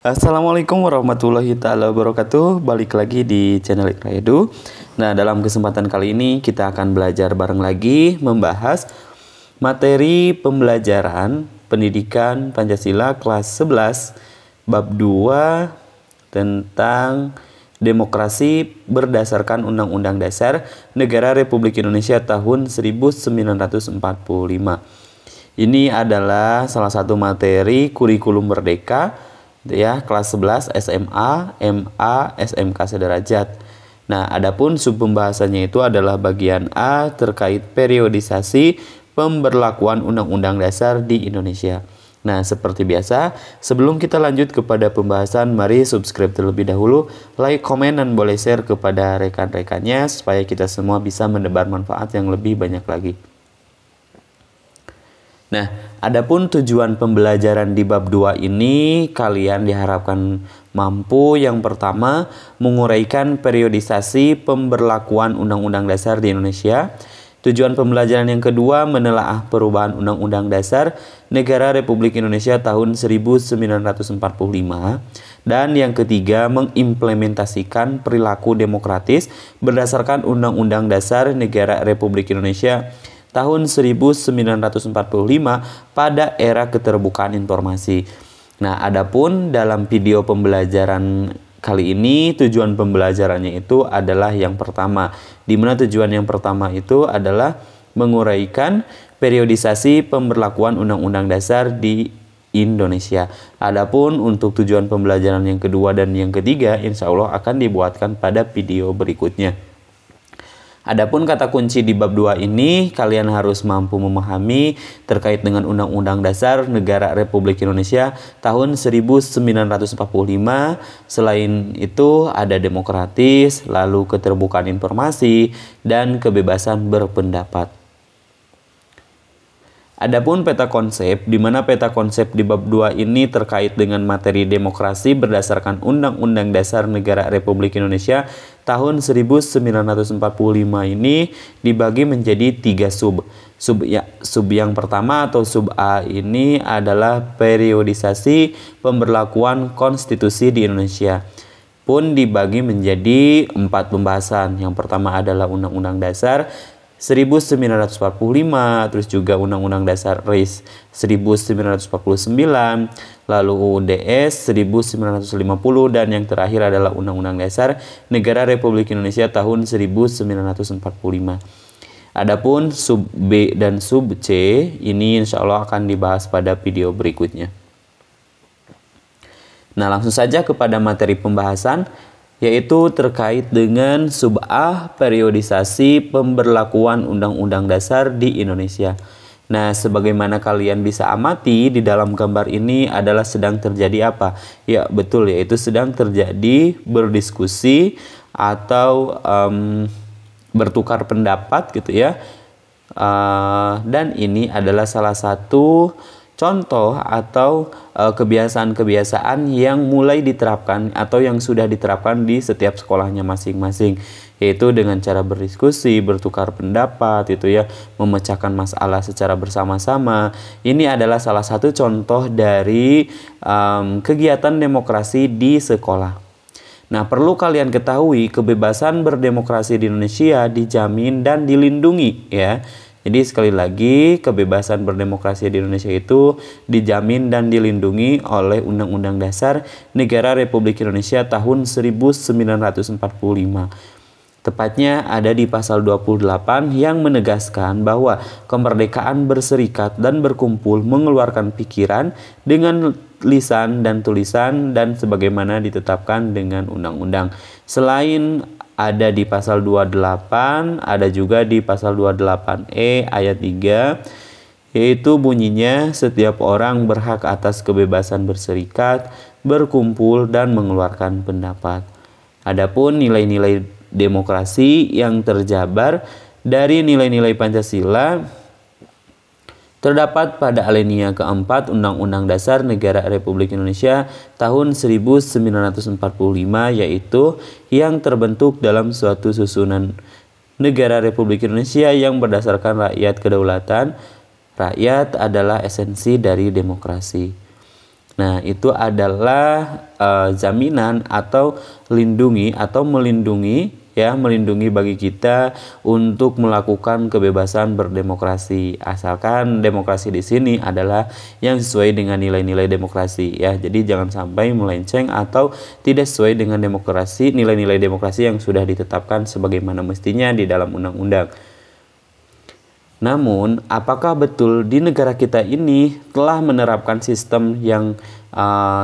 Assalamualaikum warahmatullahi taala wabarakatuh. Balik lagi di channel Iqra Edu. Nah, dalam kesempatan kali ini kita akan belajar bareng lagi membahas materi pembelajaran pendidikan Pancasila kelas 11 bab 2 tentang demokrasi berdasarkan Undang-Undang Dasar Negara Republik Indonesia tahun 1945. Ini adalah salah satu materi kurikulum merdeka ya, kelas 11 SMA, MA, SMK sederajat. Nah, adapun sub pembahasannya itu adalah bagian A terkait periodisasi pemberlakuan Undang-Undang Dasar di Indonesia. Nah, seperti biasa, sebelum kita lanjut kepada pembahasan, mari subscribe terlebih dahulu, like, komen, dan boleh share kepada rekan-rekannya supaya kita semua bisa mendebar manfaat yang lebih banyak lagi. Nah, adapun tujuan pembelajaran di bab 2 ini kalian diharapkan mampu yang pertama menguraikan periodisasi pemberlakuan Undang-Undang Dasar di Indonesia. Tujuan pembelajaran yang kedua menelaah perubahan Undang-Undang Dasar Negara Republik Indonesia tahun 1945. Dan yang ketiga mengimplementasikan perilaku demokratis berdasarkan Undang-Undang Dasar Negara Republik Indonesia tahun 1945 pada era keterbukaan informasi. Nah, adapun dalam video pembelajaran kali ini tujuan pembelajarannya itu adalah yang pertama, di mana tujuan yang pertama itu adalah menguraikan periodisasi pemberlakuan Undang-Undang Dasar di Indonesia. Adapun untuk tujuan pembelajaran yang kedua dan yang ketiga, insya Allah akan dibuatkan pada video berikutnya. Adapun kata kunci di bab 2 ini kalian harus mampu memahami terkait dengan Undang-Undang Dasar Negara Republik Indonesia tahun 1945. Selain itu ada demokratis, lalu keterbukaan informasi, dan kebebasan berpendapat. Adapun peta konsep, di mana peta konsep di bab 2 ini terkait dengan materi demokrasi berdasarkan Undang-Undang Dasar Negara Republik Indonesia tahun 1945 ini dibagi menjadi 3 sub. Sub yang pertama atau sub A ini adalah periodisasi pemberlakuan konstitusi di Indonesia. Pun dibagi menjadi 4 pembahasan. Yang pertama adalah Undang-Undang Dasar 1945, terus juga Undang-Undang Dasar RIS 1949, lalu UUDS 1950, dan yang terakhir adalah Undang-Undang Dasar Negara Republik Indonesia tahun 1945. Adapun sub B dan sub C ini insya Allah akan dibahas pada video berikutnya. Nah, langsung saja kepada materi pembahasan, yaitu terkait dengan sub A periodisasi pemberlakuan Undang-Undang Dasar di Indonesia. Nah, sebagaimana kalian bisa amati di dalam gambar ini adalah sedang terjadi apa? Ya, betul, yaitu sedang terjadi berdiskusi atau bertukar pendapat gitu ya. Dan ini adalah salah satu contoh atau kebiasaan-kebiasaan yang mulai diterapkan atau yang sudah diterapkan di setiap sekolahnya masing-masing, yaitu dengan cara berdiskusi, bertukar pendapat itu ya, memecahkan masalah secara bersama-sama. Ini adalah salah satu contoh dari kegiatan demokrasi di sekolah. Nah, perlu kalian ketahui kebebasan berdemokrasi di Indonesia dijamin dan dilindungi ya. Jadi sekali lagi, kebebasan berdemokrasi di Indonesia itu dijamin dan dilindungi oleh Undang-Undang Dasar Negara Republik Indonesia tahun 1945. Tepatnya ada di pasal 28 yang menegaskan bahwa kemerdekaan berserikat dan berkumpul mengeluarkan pikiran dengan lisan dan tulisan dan sebagaimana ditetapkan dengan undang-undang. Selain ada di pasal 28, ada juga di pasal 28E ayat 3, yaitu bunyinya setiap orang berhak atas kebebasan berserikat, berkumpul, dan mengeluarkan pendapat. Adapun nilai-nilai demokrasi yang terjabar dari nilai-nilai Pancasila terdapat pada alinea keempat Undang-Undang Dasar Negara Republik Indonesia tahun 1945, yaitu yang terbentuk dalam suatu susunan negara Republik Indonesia yang berdasarkan rakyat kedaulatan. Rakyat adalah esensi dari demokrasi. Nah, itu adalah jaminan atau melindungi bagi kita untuk melakukan kebebasan berdemokrasi. Asalkan demokrasi di sini adalah yang sesuai dengan nilai-nilai demokrasi ya. Jadi jangan sampai melenceng atau tidak sesuai dengan nilai-nilai demokrasi yang sudah ditetapkan sebagaimana mestinya di dalam undang-undang. Namun, apakah betul di negara kita ini telah menerapkan sistem yang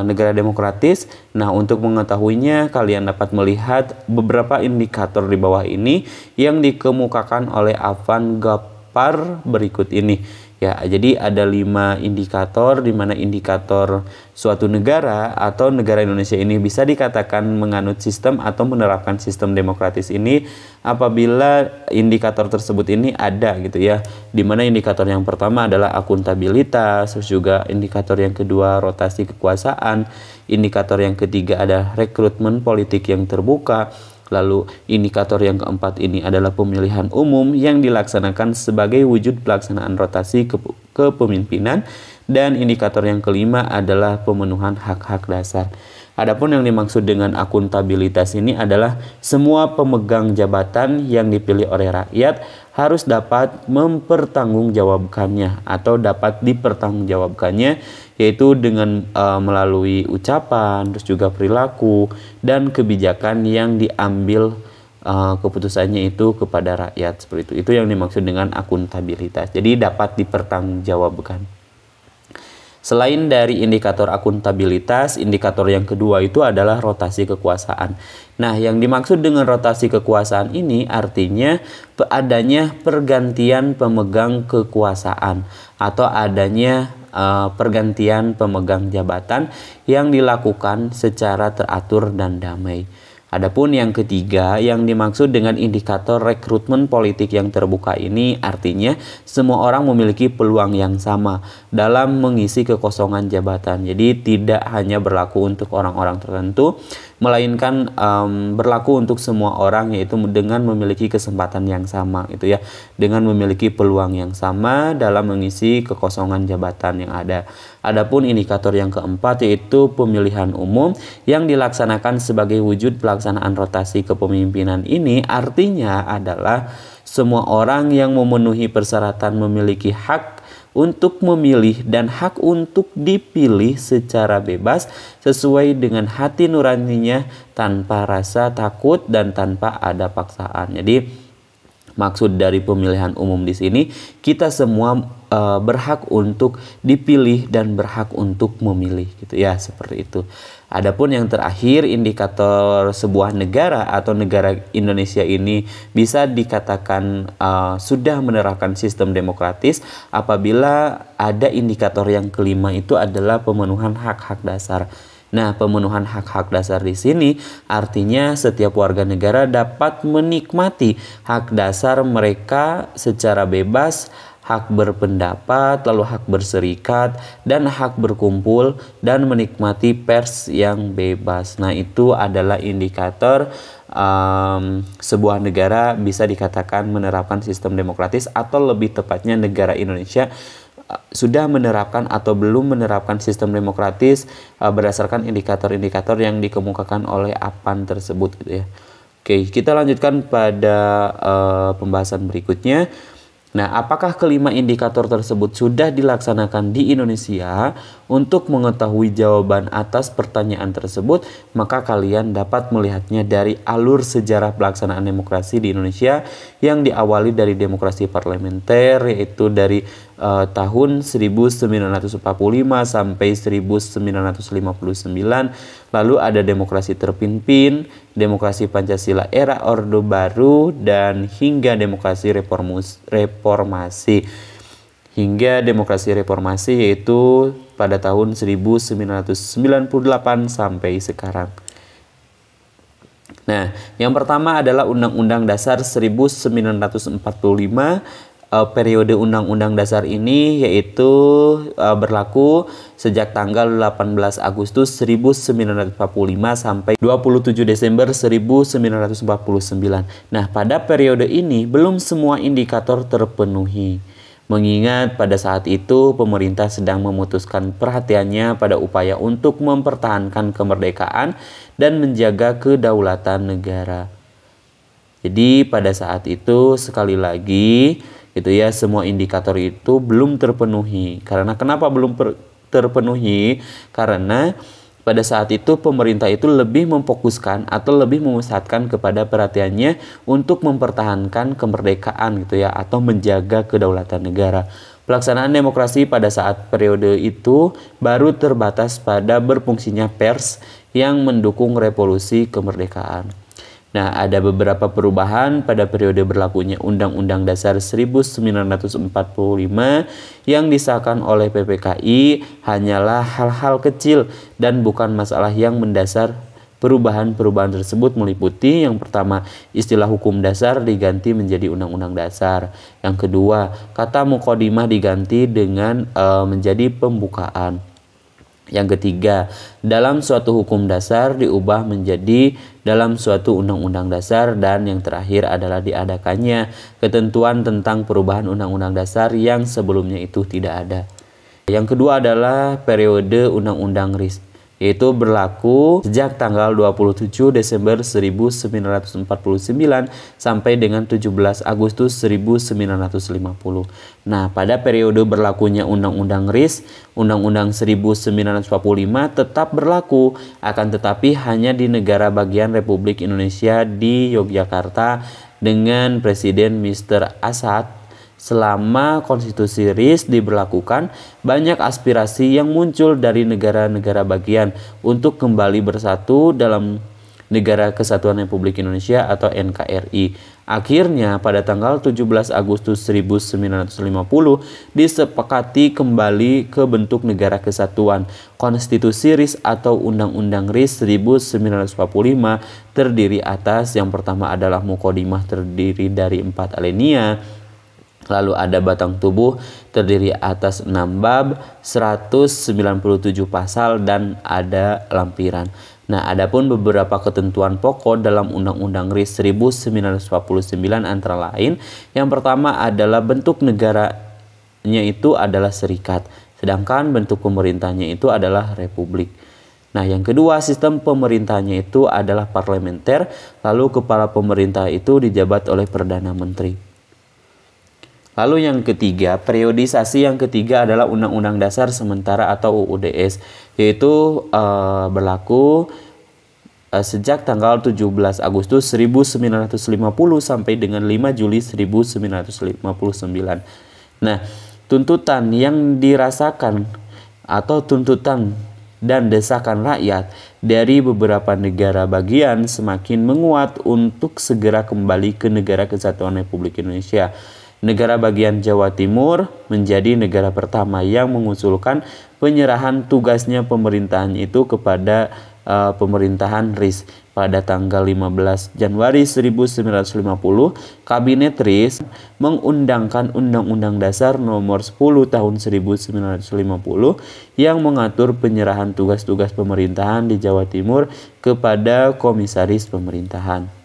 negara demokratis? Nah, untuk mengetahuinya, kalian dapat melihat beberapa indikator di bawah ini yang dikemukakan oleh Afan Ghaffar berikut ini. Ya, jadi ada 5 indikator, di mana indikator suatu negara atau negara Indonesia ini bisa dikatakan menganut sistem atau menerapkan sistem demokratis ini apabila indikator tersebut ini ada gitu ya. Di mana indikator yang pertama adalah akuntabilitas, terus juga indikator yang kedua rotasi kekuasaan, indikator yang ketiga ada rekrutmen politik yang terbuka. Lalu indikator yang keempat ini adalah pemilihan umum yang dilaksanakan sebagai wujud pelaksanaan rotasi kepemimpinan, dan indikator yang kelima adalah pemenuhan hak-hak dasar. Adapun yang dimaksud dengan akuntabilitas ini adalah semua pemegang jabatan yang dipilih oleh rakyat harus dapat mempertanggungjawabkannya atau dapat dipertanggungjawabkannya, yaitu dengan melalui ucapan, terus juga perilaku dan kebijakan yang diambil keputusannya itu kepada rakyat, seperti itu. Itu yang dimaksud dengan akuntabilitas. Jadi dapat dipertanggungjawabkan. Selain dari indikator akuntabilitas, indikator yang kedua itu adalah rotasi kekuasaan. Nah, yang dimaksud dengan rotasi kekuasaan ini artinya adanya pergantian pemegang kekuasaan atau adanya pergantian pemegang jabatan yang dilakukan secara teratur dan damai. Adapun yang ketiga yang dimaksud dengan indikator rekrutmen politik yang terbuka ini artinya semua orang memiliki peluang yang sama dalam mengisi kekosongan jabatan. Jadi tidak hanya berlaku untuk orang-orang tertentu, melainkan berlaku untuk semua orang, yaitu dengan memiliki kesempatan yang sama gitu ya, dengan memiliki peluang yang sama dalam mengisi kekosongan jabatan yang ada. Adapun indikator yang keempat yaitu pemilihan umum yang dilaksanakan sebagai wujud pelaksanaan rotasi kepemimpinan ini artinya adalah semua orang yang memenuhi persyaratan memiliki hak untuk memilih dan hak untuk dipilih secara bebas sesuai dengan hati nuraninya tanpa rasa takut dan tanpa ada paksaan. Jadi maksud dari pemilihan umum di sini kita semua berhak untuk dipilih dan berhak untuk memilih gitu ya, seperti itu. Adapun yang terakhir, indikator sebuah negara atau negara Indonesia ini bisa dikatakan sudah menerapkan sistem demokratis apabila ada indikator yang kelima itu adalah pemenuhan hak-hak dasar. Nah, pemenuhan hak-hak dasar di sini artinya setiap warga negara dapat menikmati hak dasar mereka secara bebas, hak berpendapat, lalu hak berserikat, dan hak berkumpul, dan menikmati pers yang bebas. Nah, itu adalah indikator sebuah negara bisa dikatakan menerapkan sistem demokratis, atau lebih tepatnya negara Indonesia sudah menerapkan atau belum menerapkan sistem demokratis berdasarkan indikator-indikator yang dikemukakan oleh Afan tersebut gitu ya. Oke, kita lanjutkan pada pembahasan berikutnya. Nah, apakah kelima indikator tersebut sudah dilaksanakan di Indonesia? Untuk mengetahui jawaban atas pertanyaan tersebut, maka kalian dapat melihatnya dari alur sejarah pelaksanaan demokrasi di Indonesia yang diawali dari demokrasi parlementer, yaitu dari tahun 1945 sampai 1959. Lalu ada demokrasi terpimpin, demokrasi Pancasila era Orde Baru, dan hingga demokrasi reformasi. Hingga demokrasi reformasi yaitu pada tahun 1998 sampai sekarang. Nah, yang pertama adalah Undang-Undang Dasar 1945. Periode Undang-Undang Dasar ini yaitu berlaku sejak tanggal 18 Agustus 1945 sampai 27 Desember 1949. Nah, pada periode ini belum semua indikator terpenuhi. Mengingat pada saat itu pemerintah sedang memutuskan perhatiannya pada upaya untuk mempertahankan kemerdekaan dan menjaga kedaulatan negara. Jadi pada saat itu sekali lagi gitu ya, semua indikator itu belum terpenuhi. Karena kenapa belum terpenuhi? Karena pada saat itu pemerintah itu lebih memfokuskan atau lebih memusatkan kepada perhatiannya untuk mempertahankan kemerdekaan gitu ya, atau menjaga kedaulatan negara. Pelaksanaan demokrasi pada saat periode itu baru terbatas pada berfungsinya pers yang mendukung revolusi kemerdekaan. Nah, ada beberapa perubahan pada periode berlakunya Undang-Undang Dasar 1945 yang disahkan oleh PPKI hanyalah hal-hal kecil dan bukan masalah yang mendasar. Perubahan-perubahan tersebut meliputi yang pertama, istilah hukum dasar diganti menjadi Undang-Undang Dasar. Yang kedua, kata muqaddimah diganti dengan menjadi pembukaan. Yang ketiga, dalam suatu hukum dasar diubah menjadi dalam suatu undang-undang dasar. Dan yang terakhir adalah diadakannya ketentuan tentang perubahan undang-undang dasar yang sebelumnya itu tidak ada. Yang kedua adalah periode undang-undang RIS, yaitu berlaku sejak tanggal 27 Desember 1949 sampai dengan 17 Agustus 1950. Nah, pada periode berlakunya Undang-Undang RIS, Undang-Undang 1945 tetap berlaku, akan tetapi hanya di negara bagian Republik Indonesia di Yogyakarta dengan Presiden Mr. Asad. Selama konstitusi RIS diberlakukan, banyak aspirasi yang muncul dari negara-negara bagian untuk kembali bersatu dalam Negara Kesatuan Republik Indonesia atau NKRI. Akhirnya pada tanggal 17 Agustus 1950 disepakati kembali ke bentuk negara kesatuan. Konstitusi RIS atau Undang-Undang RIS 1945 terdiri atas yang pertama adalah muqaddimah terdiri dari 4 alinea. Lalu ada batang tubuh terdiri atas 6 bab, 197 pasal, dan ada lampiran. Nah, adapun beberapa ketentuan pokok dalam Undang-Undang RIS 1949 antara lain, yang pertama adalah bentuk negaranya itu adalah serikat, sedangkan bentuk pemerintahnya itu adalah republik. Nah, yang kedua, sistem pemerintahnya itu adalah parlementer, lalu kepala pemerintah itu dijabat oleh Perdana Menteri. Lalu yang ketiga, periodisasi yang ketiga adalah Undang-Undang Dasar Sementara atau UUDS, yaitu berlaku sejak tanggal 17 Agustus 1950 sampai dengan 5 Juli 1959. Nah, tuntutan yang dirasakan atau tuntutan dan desakan rakyat dari beberapa negara bagian semakin menguat untuk segera kembali ke Negara Kesatuan Republik Indonesia. Negara bagian Jawa Timur menjadi negara pertama yang mengusulkan penyerahan tugasnya pemerintahan itu kepada pemerintahan RIS. Pada tanggal 15 Januari 1950, Kabinet RIS mengundangkan Undang-Undang Dasar Nomor 10 Tahun 1950 yang mengatur penyerahan tugas-tugas pemerintahan di Jawa Timur kepada Komisaris Pemerintahan.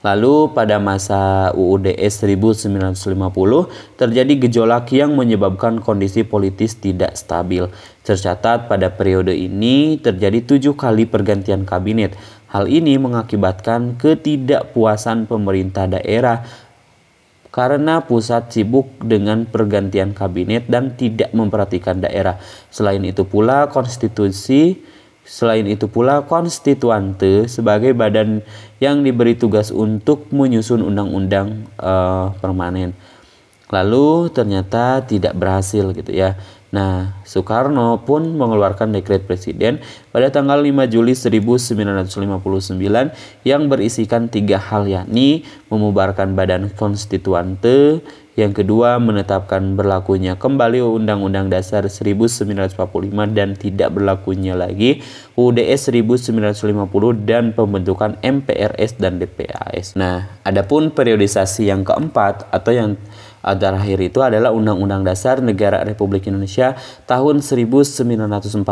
Lalu pada masa UUDS 1950 terjadi gejolak yang menyebabkan kondisi politis tidak stabil. Tercatat pada periode ini terjadi 7 kali pergantian kabinet. Hal ini mengakibatkan ketidakpuasan pemerintah daerah karena pusat sibuk dengan pergantian kabinet dan tidak memperhatikan daerah. Selain itu pula konstituante sebagai badan yang diberi tugas untuk menyusun undang-undang permanen. Lalu ternyata tidak berhasil gitu ya. Nah, Soekarno pun mengeluarkan dekret presiden pada tanggal 5 Juli 1959 yang berisikan 3 hal, yakni membubarkan badan konstituante, yang kedua menetapkan berlakunya kembali Undang-Undang Dasar 1945 dan tidak berlakunya lagi UUDS 1950 dan pembentukan MPRS dan DPAS. Nah, adapun periodisasi yang keempat atau yang terakhir itu adalah Undang-Undang Dasar Negara Republik Indonesia tahun 1945,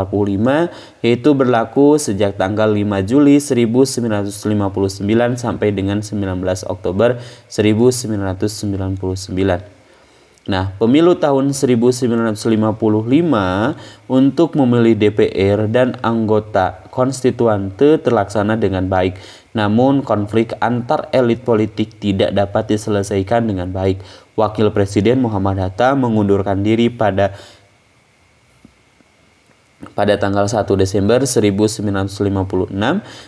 yaitu berlaku sejak tanggal 5 Juli 1959 sampai dengan 19 Oktober 1999. Nah, pemilu tahun 1955 untuk memilih DPR dan anggota konstituan terlaksana dengan baik. Namun, konflik antar elit politik tidak dapat diselesaikan dengan baik. Wakil Presiden Muhammad Hatta mengundurkan diri pada tanggal 1 Desember 1956.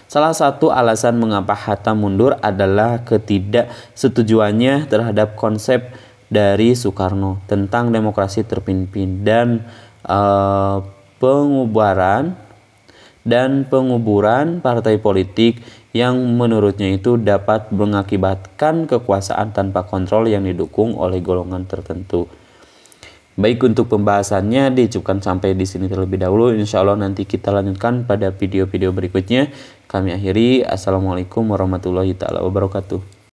Salah satu alasan mengapa Hatta mundur adalah ketidaksetujuannya terhadap konsep dari Soekarno tentang demokrasi terpimpin dan penguburan partai politik yang menurutnya itu dapat mengakibatkan kekuasaan tanpa kontrol yang didukung oleh golongan tertentu. Baik, untuk pembahasannya dicukupkan sampai di sini terlebih dahulu. Insya Allah nanti kita lanjutkan pada video-video berikutnya. Kami akhiri. Assalamualaikum warahmatullahi wabarakatuh.